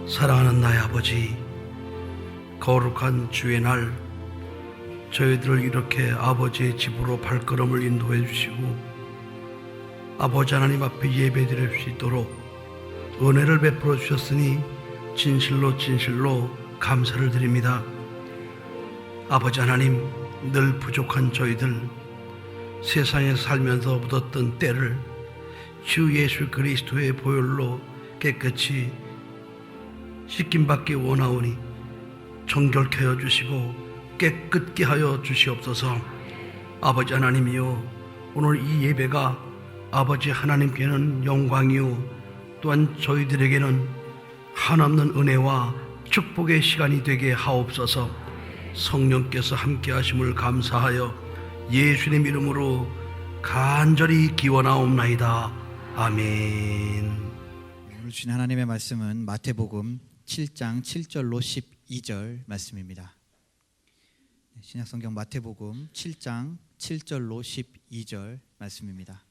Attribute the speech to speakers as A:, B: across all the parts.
A: 사랑하는 나의 아버지, 거룩한 주의 날 저희들을 이렇게 아버지의 집으로 발걸음을 인도해 주시고 아버지 하나님 앞에 예배 드릴 수 있도록 은혜를 베풀어 주셨으니 진실로 감사를 드립니다. 아버지 하나님, 늘 부족한 저희들, 세상에 살면서 묻었던 때를 주 예수 그리스도의 보혈로 깨끗이 씻김받기 원하오니 정결케 하여 주시고 깨끗게 하여 주시옵소서. 아버지 하나님이여, 오늘 이 예배가 아버지 하나님께는 영광이요 또한 저희들에게는 한없는 은혜와 축복의 시간이 되게 하옵소서. 성령께서 함께 하심을 감사하여 예수님 이름으로 간절히 기원하옵나이다. 아멘.
B: 오늘 주신 하나님의 말씀은 마태복음 7장 7절로 12절 말씀입니다. 신약성경 마태복음 7장 7절로 12절 말씀입니다.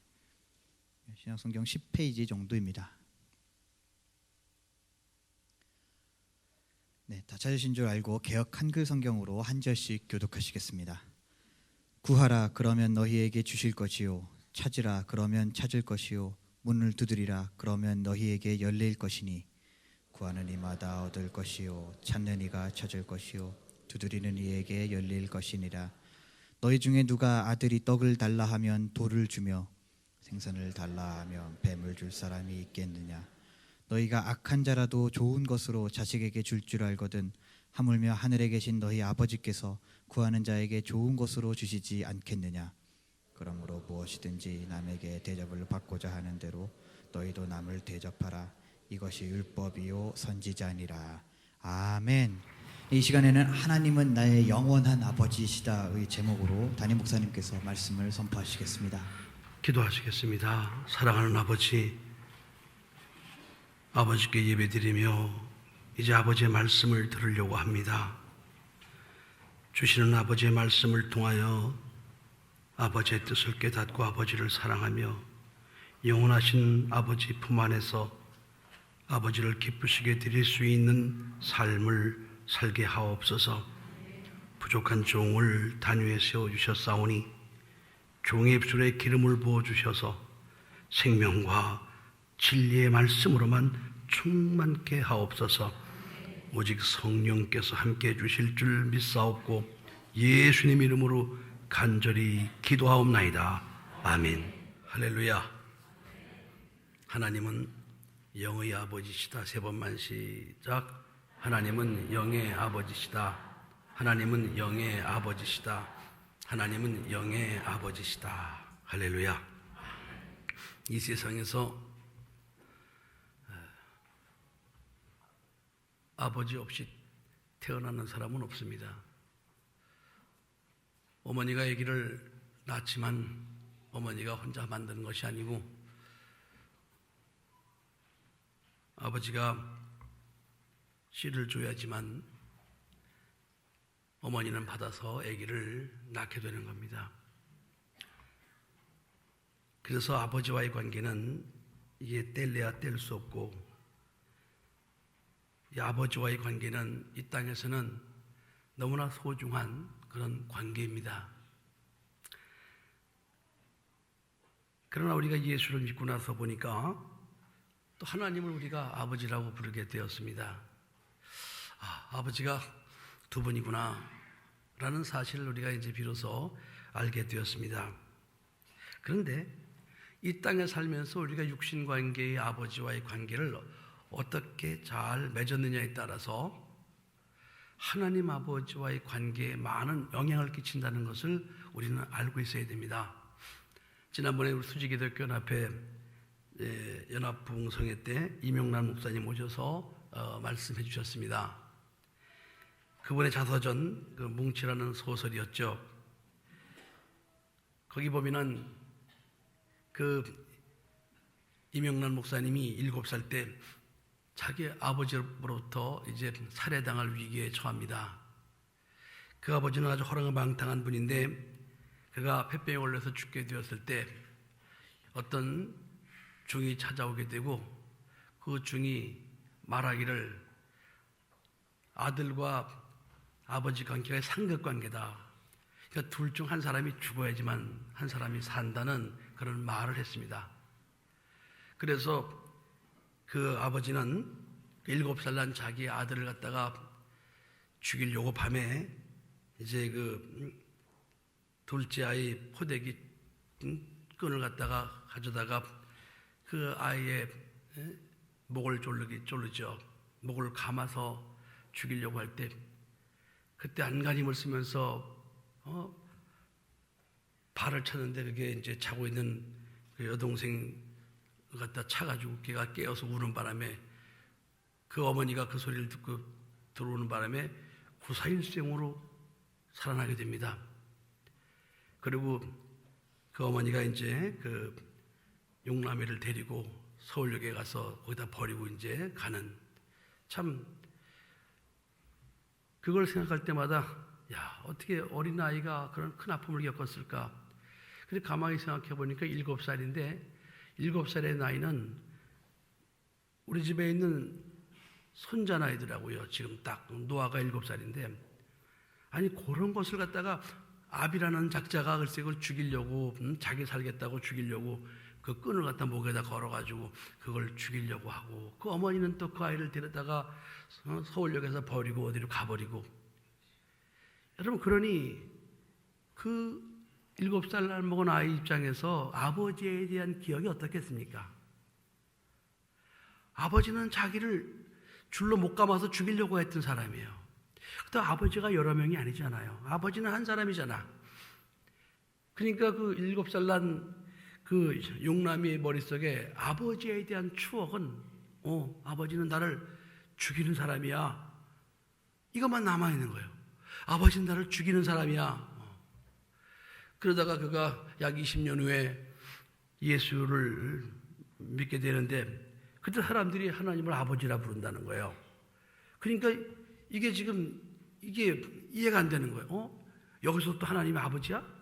B: 신약성경 10페이지 정도입니다. 다 찾으신 줄 알고 개역 한글 성경으로 한 절씩 교독하시겠습니다. 구하라 그러면 너희에게 주실 것이요, 찾으라 그러면 찾을 것이요, 문을 두드리라 그러면 너희에게 열릴 것이니 구하는 이마다 얻을 것이요, 찾는 이가 찾을 것이요, 두드리는 이에게 열릴 것이니라. 너희 중에 누가 아들이 떡을 달라 하면 돌을 주며 생선을 달라 하면 뱀을 줄 사람이 있겠느냐. 너희가 악한 자라도 좋은 것으로 자식에게 줄 줄 알거든 하물며 하늘에 계신 너희 아버지께서 구하는 자에게 좋은 것으로 주시지 않겠느냐. 그러므로 무엇이든지 남에게 대접을 받고자 하는 대로 너희도 남을 대접하라. 이것이 율법이요 선지자니라. 아멘. 이 시간에는 하나님은 나의 영원한 아버지시다의 제목으로 담임 목사님께서 말씀을 선포하시겠습니다.
A: 기도하시겠습니다. 사랑하는 아버지, 아버지께 예배드리며 이제 아버지의 말씀을 들으려고 합니다. 주시는 아버지의 말씀을 통하여 아버지의 뜻을 깨닫고 아버지를 사랑하며 영원하신 아버지 품 안에서 아버지를 기쁘시게 드릴 수 있는 삶을 살게 하옵소서. 부족한 종을 단위에 세워주셨사오니 종의 입술에 기름을 부어주셔서 생명과 진리의 말씀으로만 충만케 하옵소서. 오직 성령께서 함께해 주실 줄 믿사옵고 예수님 이름으로 간절히 기도하옵나이다. 아멘. 할렐루야. 하나님은 영의 아버지시다. 세 번만 시작. 하나님은 영의 아버지시다. 하나님은 영의 아버지시다. 하나님은 영의 아버지시다. 할렐루야. 이 세상에서 아버지 없이 태어나는 사람은 없습니다. 어머니가 아기를 낳지만 어머니가 혼자 만드는 것이 아니고 아버지가 씨를 줘야지만 어머니는 받아서 아기를 낳게 되는 겁니다. 그래서 아버지와의 관계는 이게 뗄래야 뗄 수 없고, 이 아버지와의 관계는 이 땅에서는 너무나 소중한 그런 관계입니다. 그러나 우리가 예수를 믿고 나서 보니까 또 하나님을 우리가 아버지라고 부르게 되었습니다. 아버지가 두 분이구나 라는 사실을 우리가 이제 비로소 알게 되었습니다. 그런데 이 땅에 살면서 우리가 육신관계의 아버지와의 관계를 어떻게 잘 맺었느냐에 따라서 하나님 아버지와의 관계에 많은 영향을 끼친다는 것을 우리는 알고 있어야 됩니다. 지난번에 우리 수지기독교 연합회 연합부흥성회 때 이명란 목사님 오셔서 말씀해 주셨습니다. 그분의 자서전 뭉치라는 소설이었죠. 거기 보면은 이명란 목사님이 7살 때 자기 아버지로부터 이제 살해당할 위기에 처합니다. 그 아버지는 아주 허랑방탕한 분인데 그가 폐병에 걸려서 죽게 되었을 때 어떤 중이 찾아오게 되고 그 중이 말하기를 아들과 아버지 관계가 상극관계다. 그러니까 둘 중 한 사람이 죽어야지만 한 사람이 산다는 그런 말을 했습니다. 그래서 그 아버지는 7살 난 자기 아들을 갖다가 죽이려고 밤에 이제 그 둘째 아이 포대기 끈을 갖다가 가져다가 그 아이의 목을 조르죠. 목을 감아서 죽이려고 할 때 그때 안간힘을 쓰면서 발을 쳤는데 그게 이제 자고 있는 그 여동생 갖다 차가지고 걔가 깨어서 우는 바람에 그 어머니가 그 소리를 듣고 들어오는 바람에 구사일생으로 살아나게 됩니다. 그리고 그 어머니가 이제 그 용남이를 데리고 서울역에 가서 거기다 버리고 이제 가는, 참 그걸 생각할 때마다 야, 어떻게 어린아이가 그런 큰 아픔을 겪었을까. 근데 가만히 생각해 보니까 7살인데 7살의 나이는 우리 집에 있는 손자 나이더라고요. 지금 딱 노아가 7살인데 아니 그런 것을 갖다가 아비라는 작자가 글쎄 그걸 죽이려고 자기 살겠다고 죽이려고 그 끈을 갖다 목에다 걸어가지고 그걸 죽이려고 하고, 그 어머니는 또 그 아이를 데려다가 서울역에서 버리고 어디로 가버리고. 여러분, 그러니 그 7살 날 먹은 아이 입장에서 아버지에 대한 기억이 어떻겠습니까? 아버지는 자기를 줄로 못 감아서 죽이려고 했던 사람이에요. 또 아버지가 여러 명이 아니잖아요. 아버지는 한 사람이잖아. 그러니까 그 7살 난 그 용남이의 머릿속에 아버지에 대한 추억은 아버지는 나를 죽이는 사람이야. 이것만 남아있는 거예요. 아버지는 나를 죽이는 사람이야. 그러다가 그가 약 20년 후에 예수를 믿게 되는데 그때 사람들이 하나님을 아버지라 부른다는 거예요. 그러니까 이게 지금 이게 이해가 안 되는 거예요. 여기서 또 하나님이 아버지야?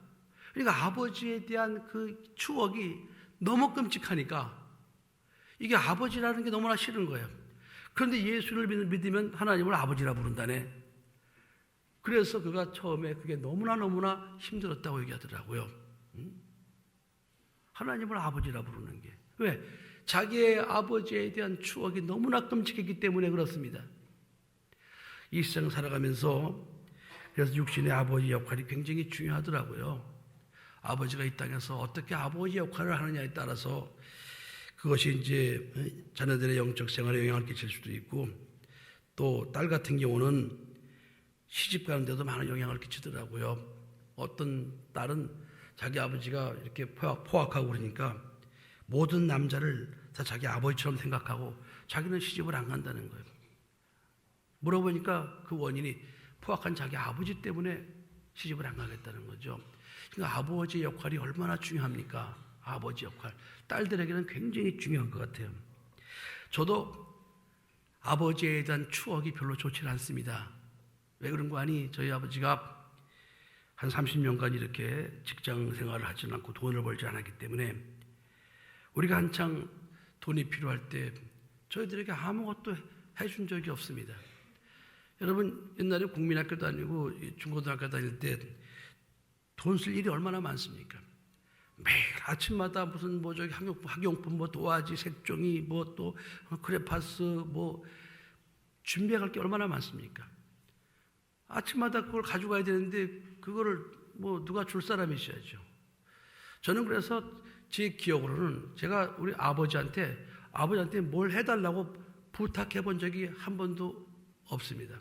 A: 그러니까 아버지에 대한 그 추억이 너무 끔찍하니까 이게 아버지라는 게 너무나 싫은 거예요. 그런데 예수를 믿으면 하나님을 아버지라 부른다네. 그래서 그가 처음에 그게 너무나 힘들었다고 얘기하더라고요. 하나님을 아버지라 부르는 게. 왜? 자기의 아버지에 대한 추억이 너무나 끔찍했기 때문에 그렇습니다. 이 세상 살아가면서 그래서 육신의 아버지 역할이 굉장히 중요하더라고요. 아버지가 이 땅에서 어떻게 아버지 역할을 하느냐에 따라서 그것이 이제 자녀들의 영적 생활에 영향을 끼칠 수도 있고, 또 딸 같은 경우는 시집 가는데도 많은 영향을 끼치더라고요. 어떤 딸은 자기 아버지가 이렇게 포악하고 그러니까 모든 남자를 다 자기 아버지처럼 생각하고 자기는 시집을 안 간다는 거예요. 물어보니까 그 원인이 포악한 자기 아버지 때문에 시집을 안 가겠다는 거죠. 그러니까 아버지의 역할이 얼마나 중요합니까? 아버지 역할. 딸들에게는 굉장히 중요한 것 같아요. 저도 아버지에 대한 추억이 별로 좋지 않습니다. 왜 그런 거 아니? 저희 아버지가 한 30년간 이렇게 직장 생활을 하지 않고 돈을 벌지 않았기 때문에 우리가 한창 돈이 필요할 때 저희들에게 아무것도 해준 적이 없습니다. 여러분, 옛날에 국민학교 다니고 중고등학교 다닐 때 돈 쓸 일이 얼마나 많습니까? 매일 아침마다 무슨 저기 학용품 도화지, 색종이 또 크레파스 준비할 게 얼마나 많습니까? 아침마다 그걸 가져가야 되는데 그거를 누가 줄 사람이 있어야죠. 저는 그래서 제 기억으로는 제가 우리 아버지한테 뭘 해달라고 부탁해 본 적이 한 번도 없습니다.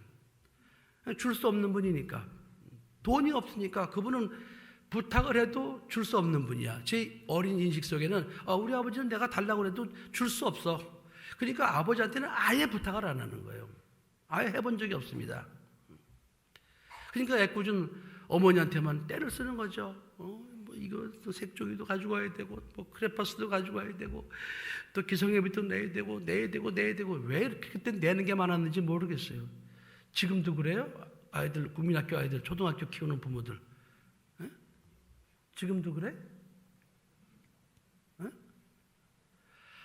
A: 줄 수 없는 분이니까. 돈이 없으니까 그분은 부탁을 해도 줄 수 없는 분이야. 제 어린 인식 속에는 우리 아버지는 내가 달라고 해도 줄 수 없어. 그러니까 아버지한테는 아예 부탁을 안 하는 거예요. 아예 해본 적이 없습니다. 그러니까 애꿎은 어머니한테만 떼를 쓰는 거죠. 이거 또 색종이도 가져가야 되고, 크레파스도 가져가야 되고, 또 기성예비도 내야 되고. 왜 이렇게 그때 내는 게 많았는지 모르겠어요. 지금도 그래요? 아이들, 국민학교 아이들, 초등학교 키우는 부모들. 에? 지금도 그래? 에?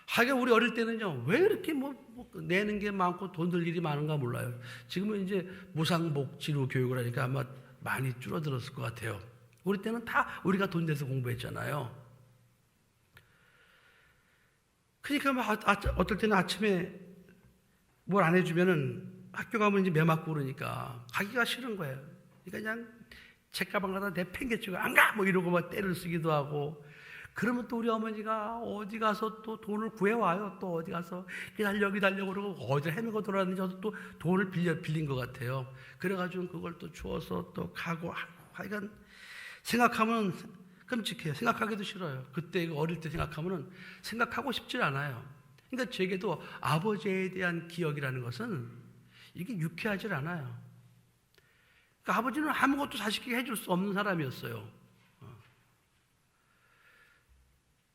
A: 하긴 우리 어릴 때는요, 왜 이렇게 뭐 내는 게 많고 돈 들 일이 많은가 몰라요. 지금은 이제 무상복지로 교육을 하니까 아마 많이 줄어들었을 것 같아요. 우리 때는 다 우리가 돈 내서 공부했잖아요. 그러니까 막 어떨 때는 아침에 뭘 안 해주면은 학교 가면 이제 매 맞고 그러니까 가기가 싫은 거예요. 그러니까 그냥 책가방에다 내팽개치고 안 가! 뭐 이러고 막 때를 쓰기도 하고. 그러면 또 우리 어머니가 어디 가서 또 돈을 구해와요. 또 어디 가서 기다려 그러고 어디 헤매고 돌아다니는지 저도 또 돈을 빌린 것 같아요. 그래가지고 그걸 또 주워서 또 가고 하여간 생각하면 끔찍해요. 생각하기도 싫어요. 그때 어릴 때 생각하면은 생각하고 싶지 않아요. 그러니까 제게도 아버지에 대한 기억이라는 것은 이게 유쾌하지 않아요. 그러니까 아버지는 아무것도 자식에게 해줄 수 없는 사람이었어요.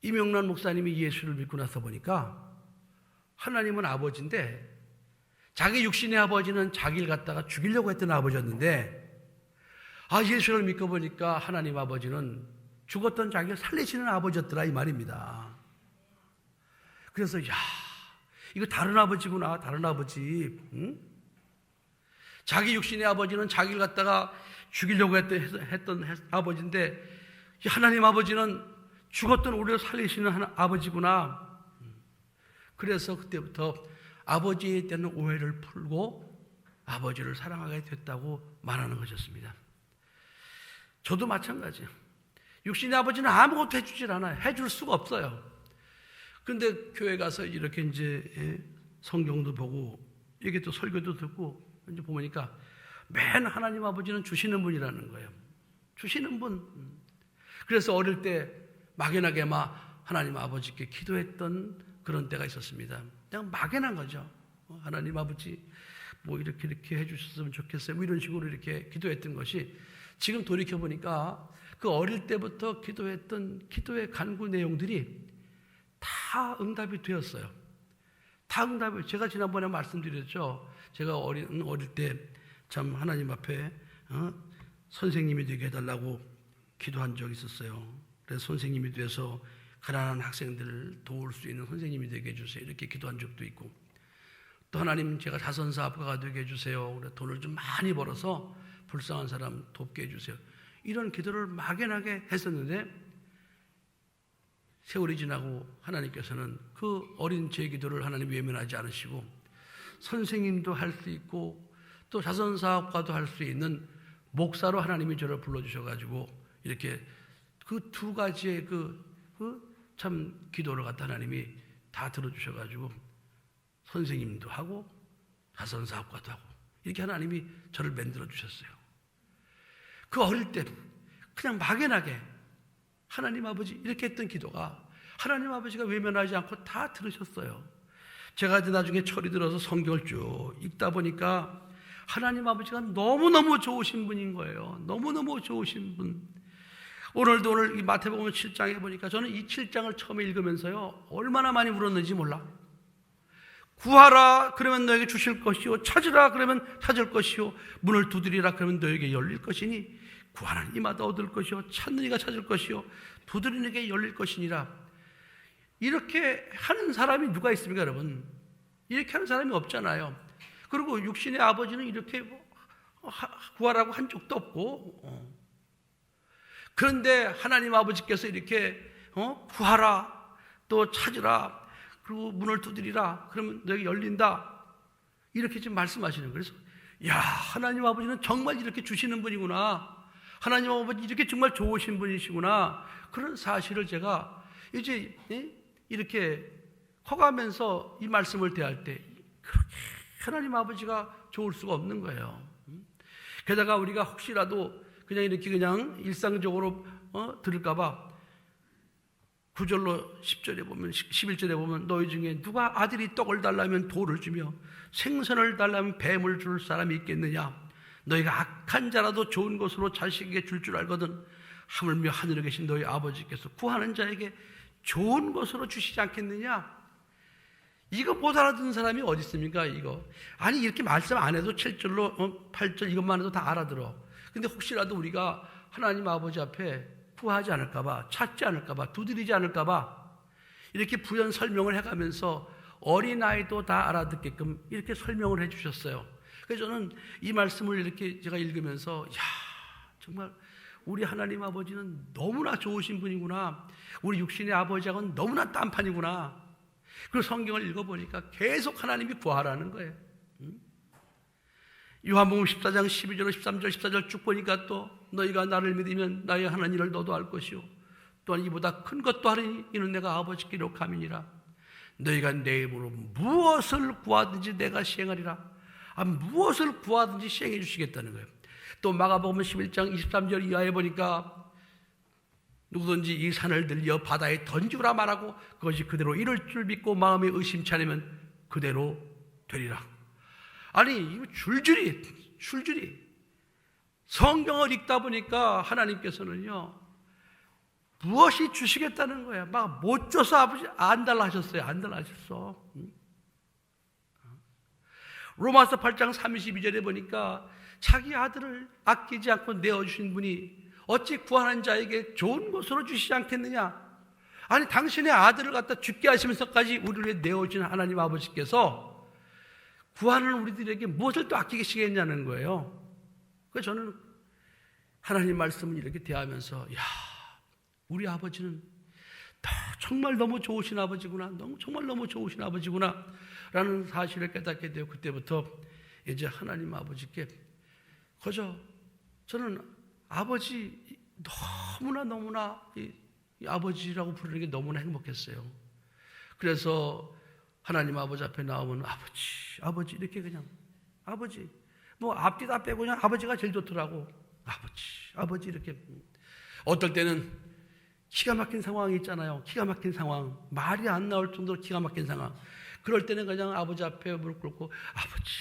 A: 이명란 목사님이 예수를 믿고 나서 보니까 하나님은 아버지인데 자기 육신의 아버지는 자기를 갖다가 죽이려고 했던 아버지였는데 예수를 믿고 보니까 하나님 아버지는 죽었던 자기를 살리시는 아버지였더라 이 말입니다. 그래서 이거 다른 아버지구나. 다른 아버지. 응? 자기 육신의 아버지는 자기를 갖다가 죽이려고 했던 아버지인데 하나님 아버지는 죽었던 우리를 살리시는 아버지구나. 그래서 그때부터 아버지에 대한 오해를 풀고 아버지를 사랑하게 됐다고 말하는 것이었습니다. 저도 마찬가지예요. 육신의 아버지는 아무것도 해주질 않아요. 해줄 수가 없어요. 근데 교회 가서 이렇게 이제 성경도 보고 이게 또 설교도 듣고 이제 보니까 맨 하나님 아버지는 주시는 분이라는 거예요. 주시는 분. 그래서 어릴 때 막연하게 하나님 아버지께 기도했던 그런 때가 있었습니다. 그냥 막연한 거죠. 하나님 아버지 뭐 이렇게 해주셨으면 좋겠어요. 뭐 이런 식으로 이렇게 기도했던 것이 지금 돌이켜보니까 그 어릴 때부터 기도했던 기도의 간구 내용들이 다 응답이 되었어요. 다 응답이. 제가 지난번에 말씀드렸죠. 제가 어릴 때 참 하나님 앞에 선생님이 되게 해달라고 기도한 적이 있었어요. 그래서 선생님이 돼서 가난한 학생들을 도울 수 있는 선생님이 되게 해주세요. 이렇게 기도한 적도 있고, 또 하나님 제가 자선사업가가 되게 해주세요. 그래 돈을 좀 많이 벌어서 불쌍한 사람 돕게 해주세요. 이런 기도를 막연하게 했었는데 세월이 지나고 하나님께서는 그 어린 제 기도를 하나님 외면하지 않으시고 선생님도 할 수 있고 또 자선사업가도 할 수 있는 목사로 하나님이 저를 불러주셔가지고 이렇게 그 두 가지의 참 기도를 갖다 하나님이 다 들어주셔가지고 선생님도 하고 자선사업가도 하고 이렇게 하나님이 저를 만들어 주셨어요. 그 어릴 때 그냥 막연하게 하나님 아버지 이렇게 했던 기도가 하나님 아버지가 외면하지 않고 다 들으셨어요. 제가 나중에 철이 들어서 성경을 쭉 읽다 보니까 하나님 아버지가 너무너무 좋으신 분인 거예요. 너무너무 좋으신 분. 오늘 이 마태복음 7장에 보니까 저는 이 7장을 처음에 읽으면서요 얼마나 많이 울었는지 몰라. 구하라 그러면 너에게 주실 것이요, 찾으라 그러면 찾을 것이요, 문을 두드리라 그러면 너에게 열릴 것이니 구하는 이마다 얻을 것이요, 찾는 이가 찾을 것이요, 두드리는 이에게 열릴 것이니라. 이렇게 하는 사람이 누가 있습니까, 여러분? 이렇게 하는 사람이 없잖아요. 그리고 육신의 아버지는 이렇게 구하라고 한 적도 없고, 그런데 하나님 아버지께서 이렇게 구하라, 또 찾으라, 그리고 문을 두드리라, 그러면 너에게 열린다, 이렇게 지금 말씀하시는 거예요. 그래서 하나님 아버지는 정말 이렇게 주시는 분이구나, 하나님 아버지 이렇게 정말 좋으신 분이시구나, 그런 사실을 제가 이제 이렇게 커가면서 이 말씀을 대할 때 그렇게 하나님 아버지가 좋을 수가 없는 거예요. 게다가 우리가 혹시라도 그냥 이렇게 그냥 일상적으로 들을까봐 9절로 10절에 보면 11절에 보면 너희 중에 누가 아들이 떡을 달라면 돌을 주며 생선을 달라면 뱀을 줄 사람이 있겠느냐? 너희가 악한 자라도 좋은 것으로 자식에게 줄 알거든 하물며 하늘에 계신 너희 아버지께서 구하는 자에게 좋은 것으로 주시지 않겠느냐? 이거 못 알아듣는 사람이 어디 있습니까? 이거 아니 이렇게 말씀 안 해도 7절로 8절 이것만 해도 다 알아들어. 근데 혹시라도 우리가 하나님 아버지 앞에 구하지 않을까봐, 찾지 않을까봐, 두드리지 않을까봐 이렇게 부연 설명을 해가면서 어린아이도 다 알아듣게끔 이렇게 설명을 해주셨어요. 그래서 저는 이 말씀을 이렇게 제가 읽으면서 정말 우리 하나님 아버지는 너무나 좋으신 분이구나. 우리 육신의 아버지하고는 너무나 딴판이구나. 그리고 성경을 읽어보니까 계속 하나님이 구하라는 거예요. 요한복음 14장 12절 13절 14절 쭉 보니까 또 너희가 나를 믿으면 나의 하는 일을 너도 알 것이요 또한 이보다 큰 것도 하리니 이는 내가 아버지께로 감이니라. 너희가 내 이름으로 무엇을 구하든지 내가 시행하리라. 무엇을 구하든지 시행해 주시겠다는 거예요. 또 마가복음 11장 23절 이하에 보니까 누구든지 이 산을 들려 바다에 던지라 말하고 그것이 그대로 이룰 줄 믿고 마음에 의심치 않으면 그대로 되리라. 아니 이거 줄줄이 성경을 읽다 보니까 하나님께서는요 무엇이 주시겠다는 거야. 막 못 줘서 아버지 안 달라 하셨어요. 안 달라 하셨어. 로마서 8장 32절에 보니까 자기 아들을 아끼지 않고 내어주신 분이 어찌 구하는 자에게 좋은 것으로 주시지 않겠느냐. 아니 당신의 아들을 갖다 죽게 하시면서까지 우리를 내어주신 하나님 아버지께서 구하는 우리들에게 무엇을 또 아끼시겠냐는 거예요. 그래서 저는 하나님 말씀을 이렇게 대하면서 우리 아버지는 정말 너무 좋으신 아버지구나. 정말 너무 좋으신 아버지구나 라는 사실을 깨닫게 되어 그때부터 이제 하나님 아버지께 그저 저는 아버지 너무나 이 아버지라고 부르는 게 너무나 행복했어요. 그래서 하나님 아버지 앞에 나오면 아버지 이렇게 그냥 아버지 뭐 앞뒤 다 빼고 그냥 아버지가 제일 좋더라고. 아버지 이렇게. 어떨 때는 기가 막힌 상황이 있잖아요. 기가 막힌 상황, 말이 안 나올 정도로 기가 막힌 상황. 그럴 때는 그냥 아버지 앞에 무릎 꿇고 아버지,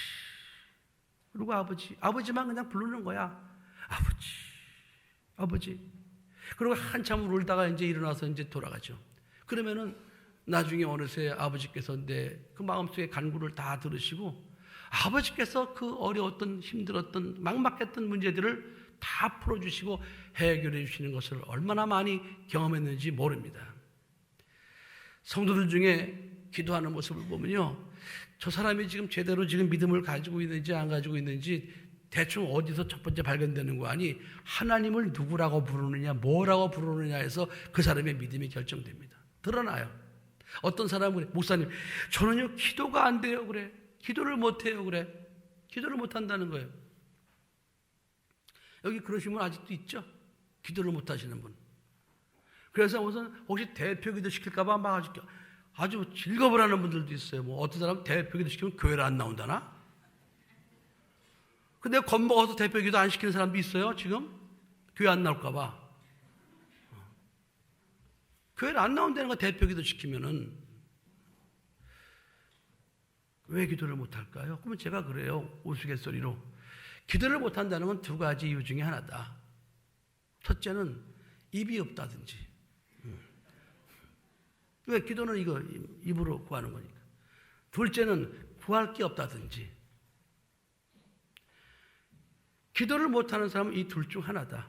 A: 그리고 아버지만 그냥 부르는 거야. 아버지. 그리고 한참 울다가 이제 일어나서 이제 돌아가죠. 그러면은 나중에 어느새 아버지께서 내 그 마음속의 간구를 다 들으시고 아버지께서 그 어려웠던 힘들었던 막막했던 문제들을 다 풀어주시고 해결해 주시는 것을 얼마나 많이 경험했는지 모릅니다. 성도들 중에 기도하는 모습을 보면요, 저 사람이 지금 제대로 지금 믿음을 가지고 있는지 안 가지고 있는지 대충 어디서 첫 번째 발견되는 거 아니, 하나님을 누구라고 부르느냐 뭐라고 부르느냐에서 그 사람의 믿음이 결정됩니다. 드러나요. 어떤 사람은 그래, 목사님 저는요 기도가 안 돼요 그래, 기도를 못해요 그래, 기도를 못한다는 거예요. 여기 그러신 분 아직도 있죠? 기도를 못하시는 분. 그래서 우선 혹시 대표 기도 시킬까 봐 막 아주 즐겁을 하는 분들도 있어요. 뭐 어떤 사람은 대표 기도 시키면 교회를 안 나온다나? 근데 겁먹어서 대표 기도 안 시키는 사람도 있어요 지금? 교회 안 나올까 봐. 교회를 안 나온다는 거 대표 기도 시키면은 왜 기도를 못할까요? 그러면 제가 그래요, 우스갯소리로. 기도를 못한다는 건 두 가지 이유 중에 하나다. 첫째는 입이 없다든지. 왜 기도는 이거 입으로 구하는 거니까. 둘째는 구할 게 없다든지. 기도를 못하는 사람은 이 둘 중 하나다.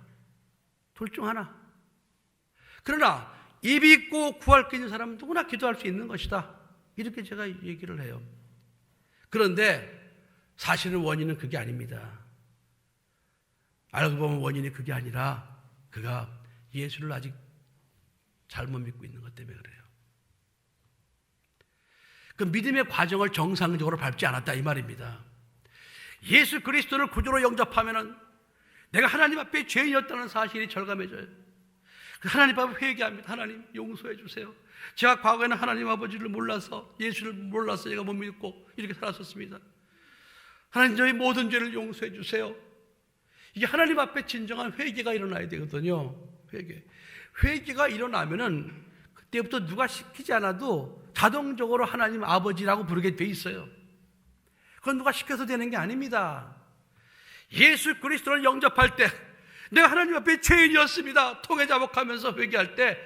A: 둘 중 하나. 그러나 입이 있고 구할 게 있는 사람은 누구나 기도할 수 있는 것이다. 이렇게 제가 얘기를 해요. 그런데 사실은 원인은 그게 아닙니다. 알고 보면 원인이 그게 아니라 그가 예수를 아직 잘못 믿고 있는 것 때문에 그래요. 그 믿음의 과정을 정상적으로 밟지 않았다 이 말입니다. 예수 그리스도를 구주로 영접하면은 내가 하나님 앞에 죄인이었다는 사실이 절감해져요. 하나님 앞에 회개합니다. 하나님 용서해 주세요. 제가 과거에는 하나님 아버지를 몰라서, 예수를 몰라서 제가 못 믿고 이렇게 살았었습니다. 하나님 저희 모든 죄를 용서해 주세요. 이게 하나님 앞에 진정한 회개가 일어나야 되거든요. 회개가 일어나면은 그때부터 누가 시키지 않아도 자동적으로 하나님 아버지라고 부르게 돼 있어요. 그건 누가 시켜서 되는 게 아닙니다. 예수 그리스도를 영접할 때 내가 하나님 앞에 죄인이었습니다. 통해 자복하면서 회개할 때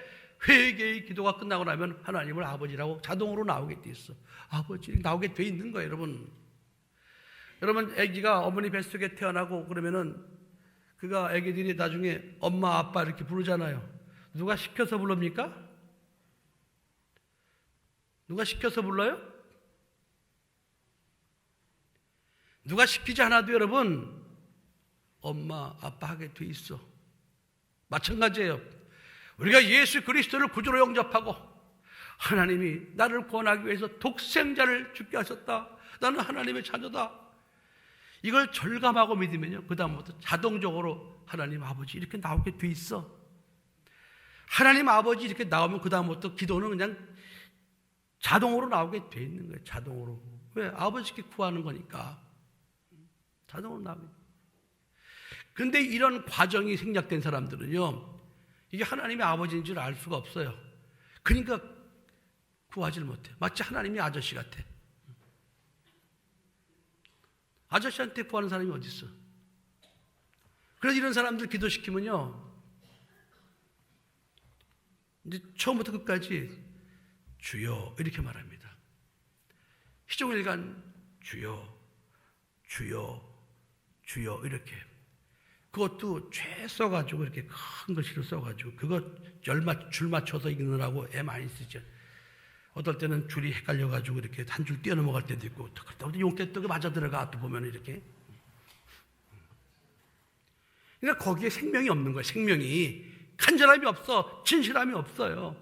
A: 회개의 기도가 끝나고 나면 하나님을 아버지라고 자동으로 나오게 돼 있어. 아버지 나오게 돼 있는 거예요, 여러분. 여러분, 아기가 어머니 뱃속에 태어나고 그러면은 그가 아기들이 나중에 엄마 아빠 이렇게 부르잖아요. 누가 시켜서 부릅니까? 누가 시켜서 불러요? 누가 시키지 않아도 여러분 엄마 아빠 하게 돼 있어. 마찬가지예요. 우리가 예수 그리스도를 구주로 영접하고 하나님이 나를 구원하기 위해서 독생자를 죽게 하셨다. 나는 하나님의 자녀다. 이걸 절감하고 믿으면요, 그 다음부터 자동적으로 하나님 아버지 이렇게 나오게 돼 있어. 하나님 아버지 이렇게 나오면 그 다음부터 기도는 그냥 자동으로 나오게 돼 있는 거예요. 자동으로. 왜? 아버지께 구하는 거니까 자동으로 나오게. 그런데 이런 과정이 생략된 사람들은요, 이게 하나님의 아버지인 줄 알 수가 없어요. 그러니까 구하지를 못해. 마치 하나님이 아저씨 같아. 아저씨한테 구하는 사람이 어디 있어? 그래서 이런 사람들 기도시키면요, 이제 처음부터 끝까지 주여 이렇게 말합니다. 시종일관 주여 주여 주여 이렇게. 그것도 죄 써가지고 이렇게 큰 글씨로 써가지고 그거 줄 맞춰서 읽느라고 애 많이 쓰죠. 어떨 때는 줄이 헷갈려가지고 이렇게 한 줄 뛰어넘어갈 때도 있고, 그때 용태 떡에 맞아 들어가 또 보면 이렇게. 그러니까 거기에 생명이 없는 거예요. 생명이 간절함이 없어, 진실함이 없어요.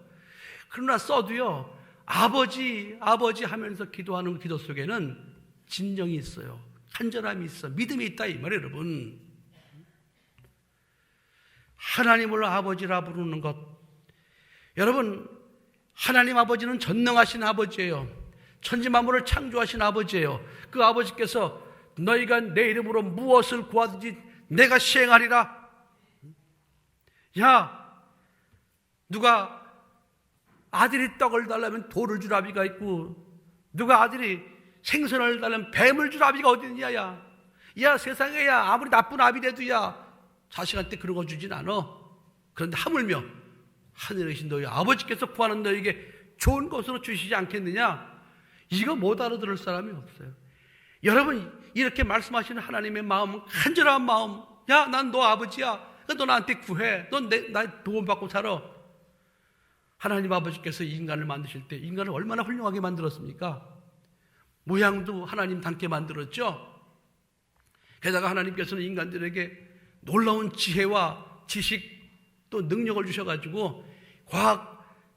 A: 그러나 써도요, 아버지 아버지 하면서 기도하는 기도 속에는 진정이 있어요. 간절함이 있어, 믿음이 있다 이 말이에요. 여러분, 하나님을 아버지라 부르는 것, 여러분 하나님 아버지는 전능하신 아버지예요. 천지 만물을 창조하신 아버지예요. 그 아버지께서 너희가 내 이름으로 무엇을 구하든지 내가 시행하리라. 야, 누가 아들이 떡을 달라면 돌을 줄 아비가 있고, 누가 아들이 생선을 달라면 뱀을 줄 아비가 어디 있냐. 야 세상에, 야 아무리 나쁜 아비라도 야 자식한테 그런 거 주진 않아. 그런데 하물며 하늘에 계신 너희 아버지께서 구하는 너희에게 좋은 것으로 주시지 않겠느냐. 이거 못 알아들을 사람이 없어요. 여러분, 이렇게 말씀하시는 하나님의 마음은 간절한 마음. 야, 난 너 아버지야. 너 나한테 구해. 나 도움받고 살아. 하나님 아버지께서 인간을 만드실 때 인간을 얼마나 훌륭하게 만들었습니까? 모양도 하나님 닮게 만들었죠. 게다가 하나님께서는 인간들에게 놀라운 지혜와 지식 또 능력을 주셔가지고 과학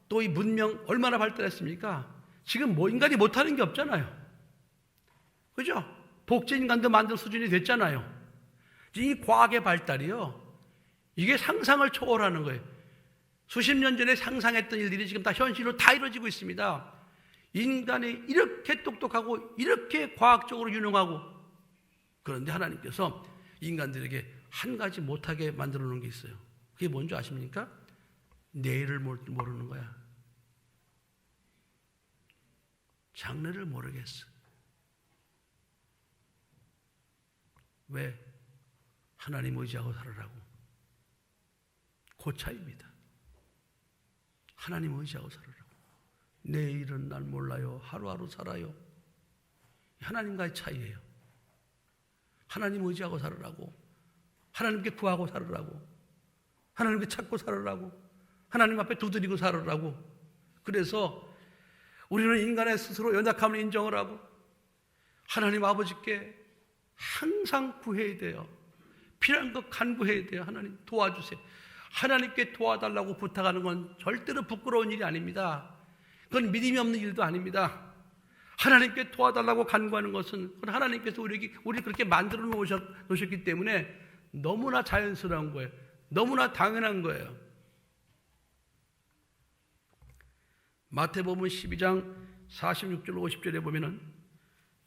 A: 또 이 문명 얼마나 발달했습니까? 지금 뭐 인간이 못하는 게 없잖아요. 그죠? 복제 인간도 만들 수준이 됐잖아요. 이 과학의 발달이요, 이게 상상을 초월하는 거예요. 수십 년 전에 상상했던 일들이 지금 다 현실로 다 이루어지고 있습니다. 인간이 이렇게 똑똑하고 이렇게 과학적으로 유능하고, 그런데 하나님께서 인간들에게 한 가지 못하게 만들어 놓은 게 있어요. 그게 뭔지 아십니까? 내일을 모르는 거야. 장래를 모르겠어. 왜? 하나님 의지하고 살으라고. 그 차이입니다. 하나님 의지하고 살으라고. 내일은 날 몰라요. 하루하루 살아요. 하나님과의 차이예요. 하나님 의지하고 살으라고. 하나님께 구하고 살으라고. 하나님께 찾고 살으라고. 하나님 앞에 두드리고 살으라고. 그래서 우리는 인간의 스스로 연약함을 인정을 하고 하나님 아버지께 항상 구해야 돼요. 필요한 것 간구해야 돼요. 하나님 도와주세요. 하나님께 도와달라고 부탁하는 건 절대로 부끄러운 일이 아닙니다. 그건 믿음이 없는 일도 아닙니다. 하나님께 도와달라고 간구하는 것은 하나님께서 우리 그렇게 만들어 놓으셨기 때문에 너무나 자연스러운 거예요. 너무나 당연한 거예요. 마태복음 12장 46절 50절에 보면은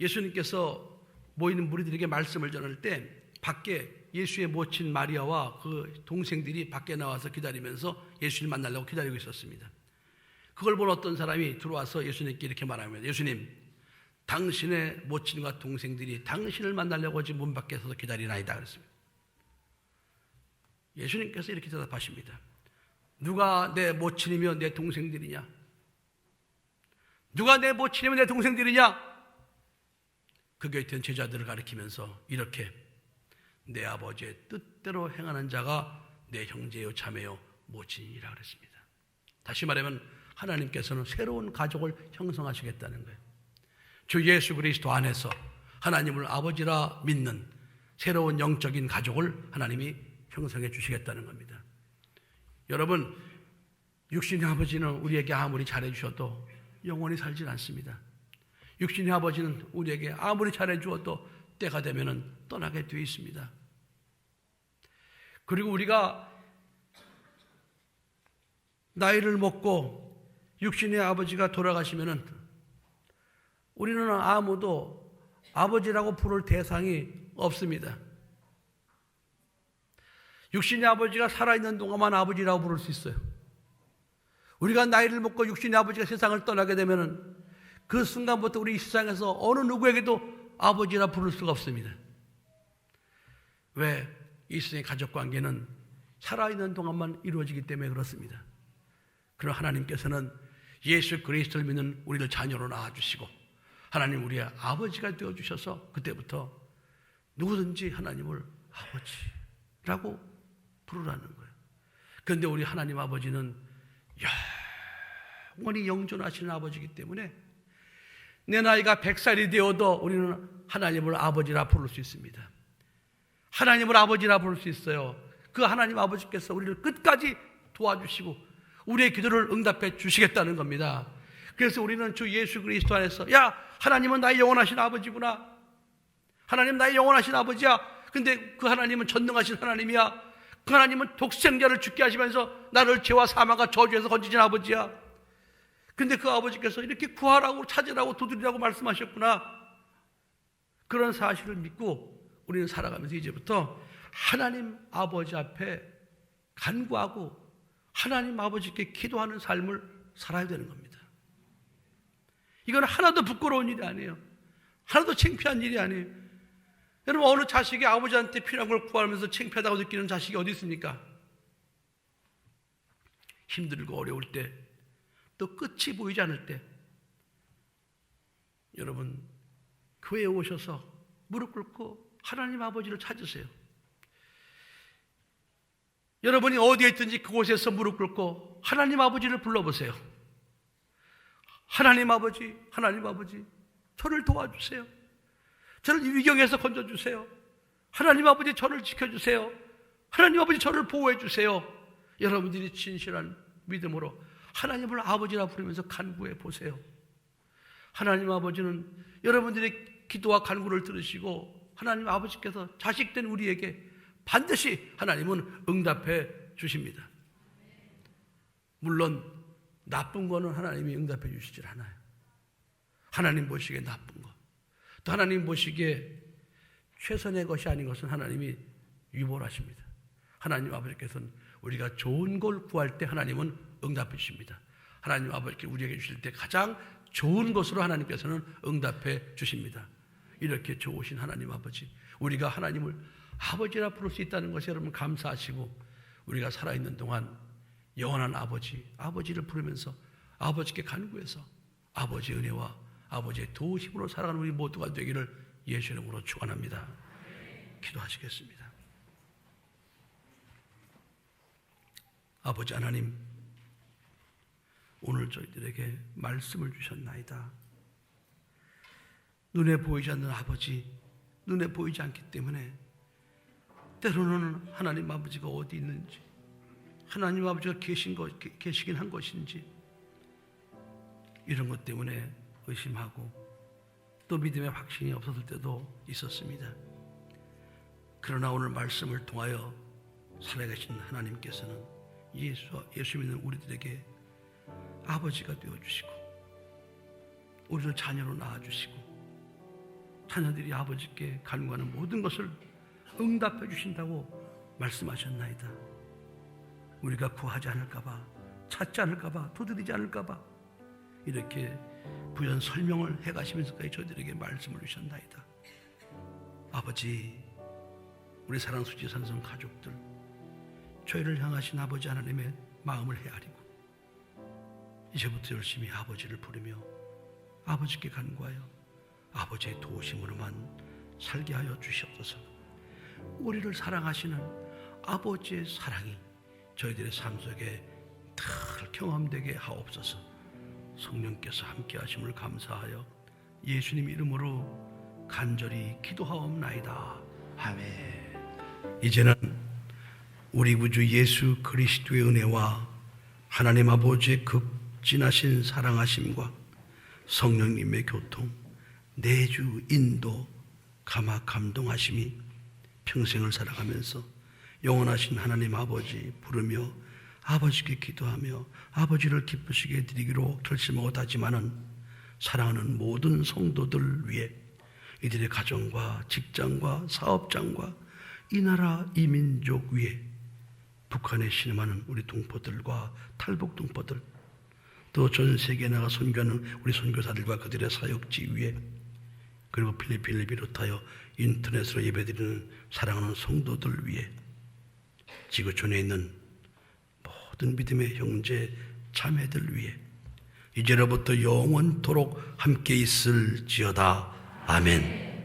A: 예수님께서 모이는 무리들에게 말씀을 전할 때 밖에 예수의 모친 마리아와 그 동생들이 밖에 나와서 기다리면서 예수님 만나려고 기다리고 있었습니다. 그걸 본 어떤 사람이 들어와서 예수님께 이렇게 말합니다. 예수님, 당신의 모친과 동생들이 당신을 만나려고 지금 문 밖에 서서 기다리나이다 그랬습니다. 예수님께서 이렇게 대답하십니다. 누가 내 모친이며 내 동생들이냐? 누가 내 모친이며 내 동생들이냐? 그 곁에 있던 제자들을 가리키면서 이렇게, 내 아버지의 뜻대로 행하는 자가 내 형제요 자매요 모친이라 그랬습니다. 다시 말하면 하나님께서는 새로운 가족을 형성하시겠다는 거예요. 주 예수 그리스도 안에서 하나님을 아버지라 믿는 새로운 영적인 가족을 하나님이 형성해 주시겠다는 겁니다. 여러분, 육신의 아버지는 우리에게 아무리 잘해주셔도 영원히 살진 않습니다. 육신의 아버지는 우리에게 아무리 잘해주어도 때가 되면 떠나게 되어 있습니다. 그리고 우리가 나이를 먹고 육신의 아버지가 돌아가시면 우리는 아무도 아버지라고 부를 대상이 없습니다. 육신의 아버지가 살아있는 동안만 아버지라고 부를 수 있어요. 우리가 나이를 먹고 육신의 아버지가 세상을 떠나게 되면 그 순간부터 우리 이 세상에서 어느 누구에게도 아버지라 부를 수가 없습니다. 왜? 이 세상의 가족관계는 살아있는 동안만 이루어지기 때문에 그렇습니다. 그러나 하나님께서는 예수 그리스도를 믿는 우리를 자녀로 낳아주시고 하나님 우리의 아버지가 되어주셔서 그때부터 누구든지 하나님을 아버지라고 부르라는 거예요. 그런데 우리 하나님 아버지는 영원히 영존하시는 아버지이기 때문에 내 나이가 100살이 되어도 우리는 하나님을 아버지라 부를 수 있습니다. 하나님을 아버지라 부를 수 있어요. 그 하나님 아버지께서 우리를 끝까지 도와주시고 우리의 기도를 응답해 주시겠다는 겁니다. 그래서 우리는 주 예수 그리스도 안에서 하나님은 나의 영원하신 아버지구나. 하나님 나의 영원하신 아버지야. 근데 그 하나님은 전능하신 하나님이야. 그 하나님은 독생자를 죽게 하시면서 나를 죄와 사망과 저주에서 건지신 아버지야. 근데 그 아버지께서 이렇게 구하라고 찾으라고 두드리라고 말씀하셨구나. 그런 사실을 믿고 우리는 살아가면서 이제부터 하나님 아버지 앞에 간구하고 하나님 아버지께 기도하는 삶을 살아야 되는 겁니다. 이건 하나도 부끄러운 일이 아니에요. 하나도 창피한 일이 아니에요. 여러분, 어느 자식이 아버지한테 필요한 걸 구하면서 창피하다고 느끼는 자식이 어디 있습니까? 힘들고 어려울 때, 또 끝이 보이지 않을 때, 여러분 교회에 오셔서 무릎 꿇고 하나님 아버지를 찾으세요. 여러분이 어디에 있든지 그곳에서 무릎 꿇고 하나님 아버지를 불러보세요. 하나님 아버지, 하나님 아버지, 저를 도와주세요. 저를 위경에서 건져주세요. 하나님 아버지, 저를 지켜주세요. 하나님 아버지, 저를 보호해주세요. 여러분들이 진실한 믿음으로 하나님을 아버지라 부르면서 간구해 보세요. 하나님 아버지는 여러분들의 기도와 간구를 들으시고 하나님 아버지께서 자식된 우리에게 반드시 하나님은 응답해 주십니다. 물론 나쁜 거는 하나님이 응답해 주시질 않아요. 하나님 보시기에 나쁜 것, 또 하나님 보시기에 최선의 것이 아닌 것은 하나님이 유보하십니다. 하나님 아버지께서는 우리가 좋은 걸 구할 때 하나님은 응답해 주십니다. 하나님 아버지께 우리에게 주실 때 가장 좋은 것으로 하나님께서는 응답해 주십니다. 이렇게 좋으신 하나님 아버지, 우리가 하나님을 아버지라 부를 수 있다는 것에 여러분 감사하시고, 우리가 살아있는 동안 영원한 아버지, 아버지를 부르면서 아버지께 간구해서 아버지의 은혜와 아버지의 도우심으로 살아가는 우리 모두가 되기를 예수 이름으로 축원합니다. 기도하시겠습니다. 아버지 하나님, 오늘 저희들에게 말씀을 주셨나이다. 눈에 보이지 않는 아버지, 눈에 보이지 않기 때문에 때로는 하나님 아버지가 어디 있는지, 하나님 아버지가 계시긴 한 것인지, 이런 것 때문에 의심하고 또 믿음의 확신이 없었을 때도 있었습니다. 그러나 오늘 말씀을 통하여 살아계신 하나님께서는 예수 믿는 우리들에게 아버지가 되어주시고 우리를 자녀로 낳아주시고 자녀들이 아버지께 간구하는 모든 것을 응답해 주신다고 말씀하셨나이다. 우리가 구하지 않을까봐, 찾지 않을까봐, 두드리지 않을까봐 이렇게 부연 설명을 해가시면서까지 저희들에게 말씀을 주셨나이다. 아버지, 우리 사랑 수지산성 가족들, 저희를 향하신 아버지 하나님의 마음을 헤아리고 이제부터 열심히 아버지를 부르며 아버지께 간구하여 아버지의 도우심으로만 살게 하여 주시옵소서. 우리를 사랑하시는 아버지의 사랑이 저희들의 삶 속에 늘 경험되게 하옵소서. 성령께서 함께 하심을 감사하여 예수님 이름으로 간절히 기도하옵나이다. 아멘. 이제는 우리 구주 예수 그리스도의 은혜와 하나님 아버지의 극진하신 사랑하심과 성령님의 교통, 내주 인도, 감화 감동하심이 평생을 살아가면서 영원하신 하나님 아버지 부르며 아버지께 기도하며 아버지를 기쁘시게 드리기로 결심하고 다짐하는 사랑하는 모든 성도들 위해 이들의 가정과 직장과 사업장과 이 나라 이 민족 위에 북한에 신음하는 우리 동포들과 탈북 동포들, 또 전 세계에 나가 선교하는 우리 선교사들과 그들의 사역지 위에, 그리고 필리핀을 비롯하여 인터넷으로 예배드리는 사랑하는 성도들 위에, 지구촌에 있는 모든 믿음의 형제 자매들 위에 이제로부터 영원토록 함께 있을지어다. 아멘.